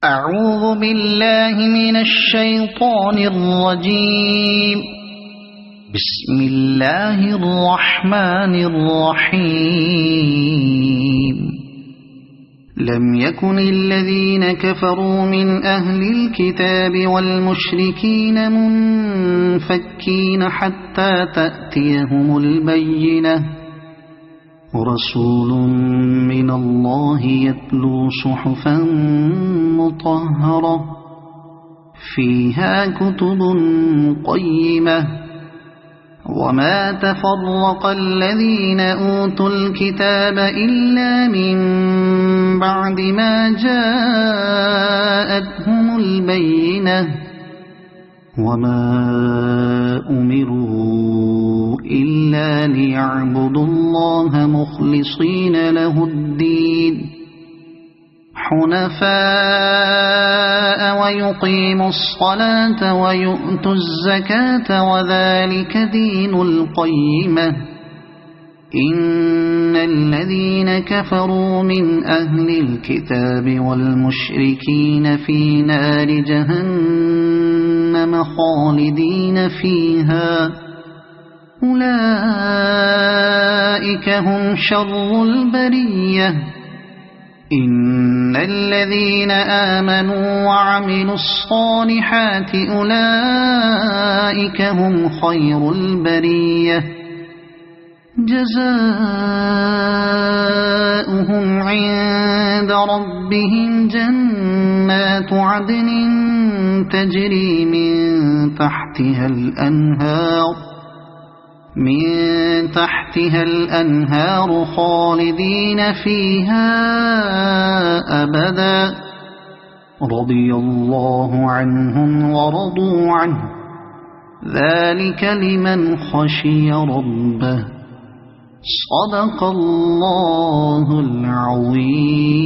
أعوذ بالله من الشيطان الرجيم. بسم الله الرحمن الرحيم. لم يكن الذين كفروا من أهل الكتاب والمشركين منفكين حتى تأتيهم البينة، رسول من الله يتلو صحفا مطهرة فيها كتب قيمة. وما تفرق الذين أوتوا الكتاب إلا من بعد ما جاءتهم البينة، وما أمروا إلا ليعبدوا الله مخلصين له الدين حنفاء ويقيموا الصلاة ويؤتوا الزكاة وذلك دين القيمة. إن الذين كفروا من أهل الكتاب والمشركين في نار جهنم خالدين فيها، أولئك هم شر البرية. إن الذين آمنوا وعملوا الصالحات أولئك هم خير البرية، جزاؤهم عند ربهم جنات عدن تجري من تحتها الأنهار خالدين فيها أبدا، رضي الله عنهم ورضوا عنه، ذلك لمن خشي ربه. صدق الله العظيم.